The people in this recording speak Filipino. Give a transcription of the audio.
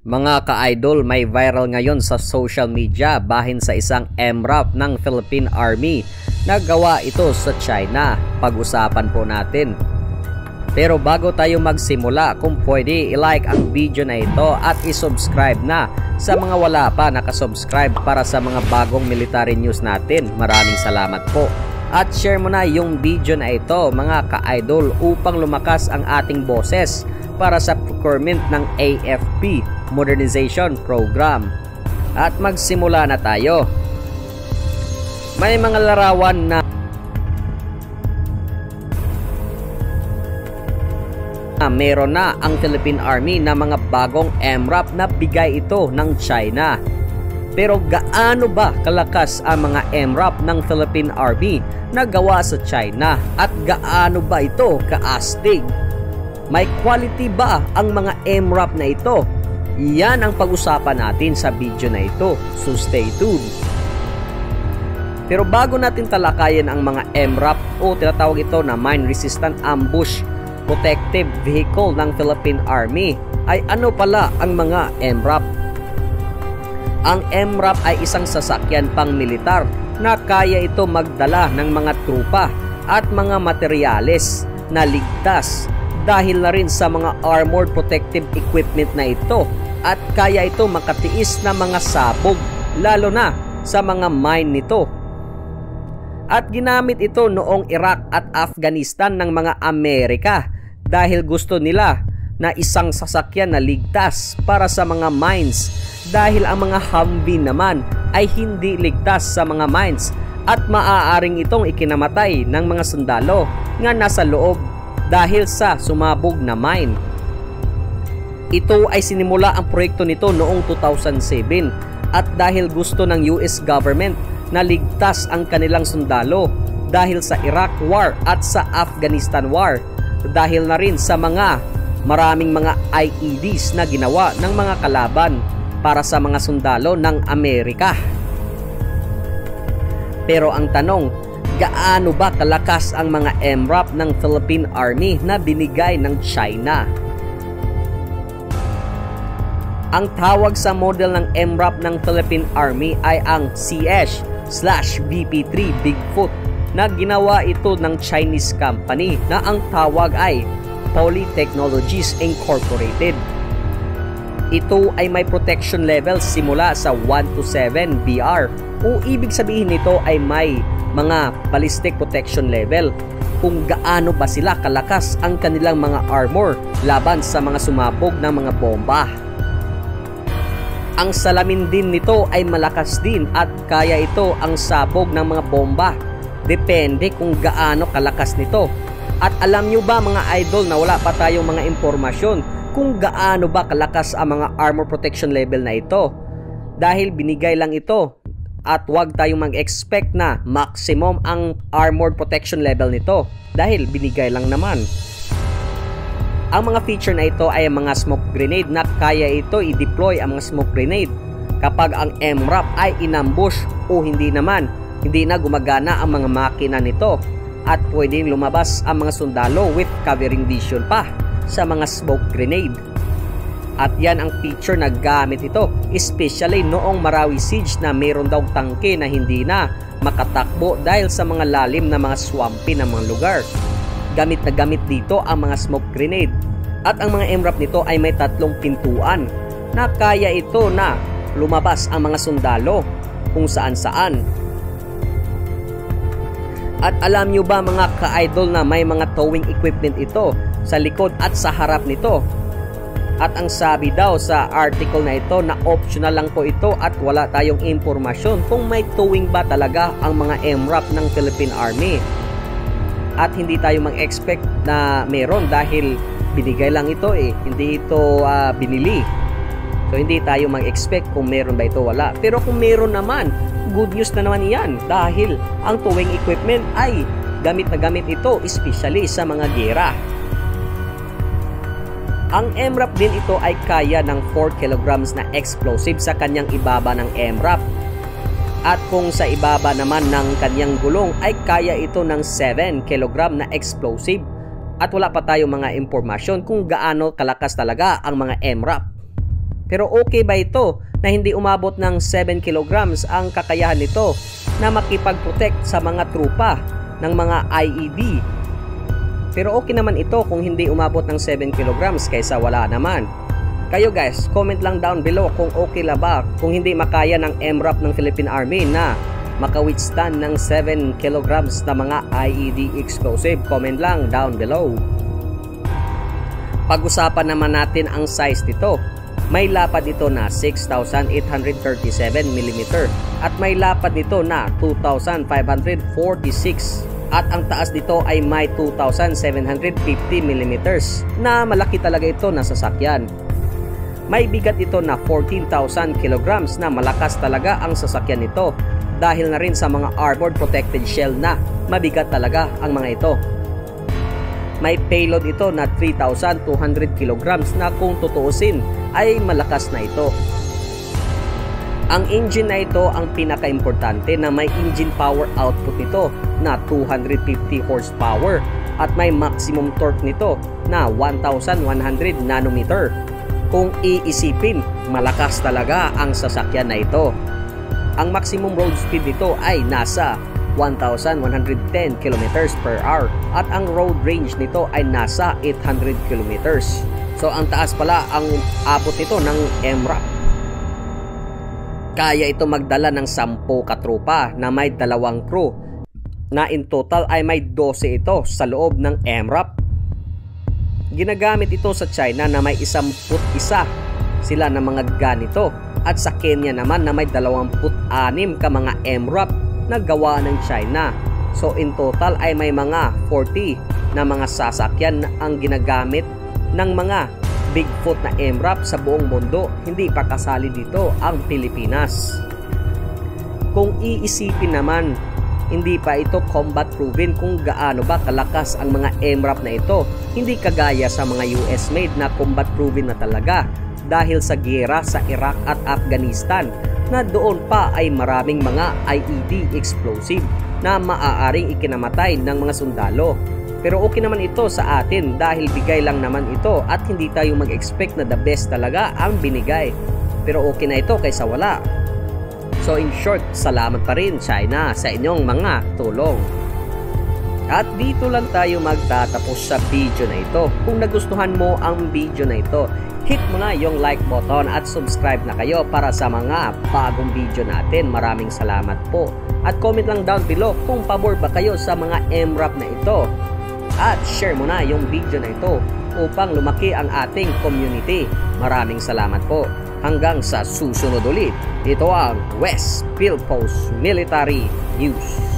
Mga ka-idol, may viral ngayon sa social media bahin sa isang MRAP ng Philippine Army. Nagawa ito sa China. Pag-usapan po natin. Pero bago tayo magsimula, kung pwede i-like ang video na ito at i-subscribe na sa mga wala pa nakasubscribe para sa mga bagong military news natin. Maraming salamat po. At share mo na yung video na ito mga ka-idol upang lumakas ang ating boses para sa procurement ng AFP Modernization Program. At magsimula na tayo. May mga larawan na meron na ang Philippine Army na mga bagong MRAP na bigay ito ng China. Pero gaano ba kalakas ang mga MRAP ng Philippine Army na gawa sa China at gaano ba ito kaastig? May quality ba ang mga MRAP na ito? Yan ang pag-usapan natin sa video na ito. So stay tuned. Pero bago natin talakayin ang mga MRAP o tinatawag ito na Mine Resistant Ambush Protective Vehicle ng Philippine Army, ay ano pala ang mga MRAP? Ang MRAP ay isang sasakyan pang militar na kaya ito magdala ng mga trupa at mga materyales na ligtas dahil na rin sa mga armored protective equipment na ito at kaya ito makatiis na mga sabog lalo na sa mga mine nito. At ginamit ito noong Iraq at Afghanistan ng mga Amerika dahil gusto nila na isang sasakyan na ligtas para sa mga mines dahil ang mga Humvee naman ay hindi ligtas sa mga mines at maaaring itong ikinamatay ng mga sundalo nga nasa loob dahil sa sumabog na mine. Ito ay sinimula ang proyekto nito noong 2007 at dahil gusto ng US government na ligtas ang kanilang sundalo dahil sa Iraq War at sa Afghanistan War dahil na rin sa mga maraming mga IEDs na ginawa ng mga kalaban para sa mga sundalo ng Amerika. Pero ang tanong, gaano ba kalakas ang mga MRAP ng Philippine Army na binigay ng China? Ang tawag sa model ng MRAP ng Philippine Army ay ang CS/BP3 Bigfoot na ginawa ito ng Chinese company na ang tawag ay Poly Technologies Incorporated. Ito ay may protection level simula sa 1 to 7 BR o ibig sabihin nito ay may mga ballistic protection level kung gaano ba sila kalakas ang kanilang mga armor laban sa mga sumabog ng mga bomba. Ang salamin din nito ay malakas din at kaya ito ang sabog ng mga bomba. Depende kung gaano kalakas nito. At alam nyo ba mga idol na wala pa tayong mga impormasyon kung gaano ba kalakas ang mga armor protection level na ito? Dahil binigay lang ito at wag tayong mag-expect na maximum ang armored protection level nito dahil binigay lang naman. Ang mga feature na ito ay mga smoke grenade na kaya ito i-deploy ang mga smoke grenade kapag ang MRAP ay inambush o hindi na gumagana ang mga makina nito at pwedeng lumabas ang mga sundalo with covering vision pa sa mga smoke grenade. At yan ang feature na gamit ito especially noong Marawi Siege na mayroon daw tangke na hindi na makatakbo dahil sa mga lalim na mga swampy na mga lugar. Gamit na gamit dito ang mga smoke grenade at ang mga MRAP nito ay may 3 pintuan na kaya ito na lumabas ang mga sundalo kung saan saan. At alam nyo ba mga ka-idol na may mga towing equipment ito sa likod at sa harap nito? At ang sabi daw sa article na ito na optional lang po ito at wala tayong impormasyon kung may towing ba talaga ang mga MRAP ng Philippine Army. At hindi tayo mag-expect na meron dahil binigay lang ito hindi ito binili. So hindi tayo mag-expect kung meron ba ito wala. Pero kung meron naman, good news na naman iyan dahil ang towing equipment ay gamit na gamit ito especially sa mga gera. Ang MRAP din ito ay kaya ng 4 kilograms na explosive sa kanyang ibaba ng MRAP. At kung sa ibaba naman ng kanyang gulong ay kaya ito ng 7 kg na explosive. At wala pa tayong mga impormasyon kung gaano kalakas talaga ang mga MRAP. Pero okay ba ito na hindi umabot ng 7 kilograms ang kakayahan nito na makipag-protect sa mga trupa ng mga IED? Pero okay naman ito kung hindi umabot ng 7 kilograms kaysa wala naman. Kayo guys, comment lang down below kung okay la ba kung hindi makaya ng MRAP ng Philippine Army na maka-withstand ng 7 kilograms na mga IED explosive. Comment lang down below. Pag-usapan naman natin ang size nito. May lapad ito na 6,837mm at may lapad nito na 2,546 at ang taas nito ay may 2,750mm na malaki talaga ito na sasakyan. May bigat ito na 14,000 kilograms na malakas talaga ang sasakyan nito dahil na rin sa mga armored protected shell na mabigat talaga ang mga ito. May payload ito na 3,200 kilograms na kung tutuusin ay malakas na ito. Ang engine na ito ang pinaka-importante na may engine power output nito na 250 horsepower at may maximum torque nito na 1,100 nanometer. Kung iisipin, malakas talaga ang sasakyan na ito. Ang maximum road speed nito ay nasa 1,110 km per hour at ang road range nito ay nasa 800 km. So ang taas pala ang abot nito ng MRAP. Kaya ito magdala ng 10 katrupa na may 2 crew na in total ay may 12 ito sa loob ng MRAP. Ginagamit ito sa China na may 11 sila na mga ganito at sa Kenya naman na may 26 ka mga MRAP na gawa ng China. So in total ay may mga 40 na mga sasakyan ang ginagamit ng mga Bigfoot na MRAP sa buong mundo. Hindi pa kasali dito ang Pilipinas. Kung iisipin naman, hindi pa ito combat proven kung gaano ba kalakas ang mga MRAP na ito. Hindi kagaya sa mga US made na combat proven na talaga dahil sa giyera sa Iraq at Afghanistan na doon pa ay maraming mga IED explosive na maaaring ikinamatay ng mga sundalo. Pero okay naman ito sa atin dahil bigay lang naman ito at hindi tayo mag-expect na the best talaga ang binigay. Pero okay na ito kaysa wala. So in short, salamat pa rin China sa inyong mga tulong. At dito lang tayo magtatapos sa video na ito. Kung nagustuhan mo ang video na ito, hit mo na yung like button at subscribe na kayo para sa mga bagong video natin. Maraming salamat po. At comment lang down below kung pabor ba kayo sa mga MRAP na ito. At share mo na yung video na ito upang lumaki ang ating community. Maraming salamat po. Hanggang sa susunod ulit. Ito ang West Philippines Military News.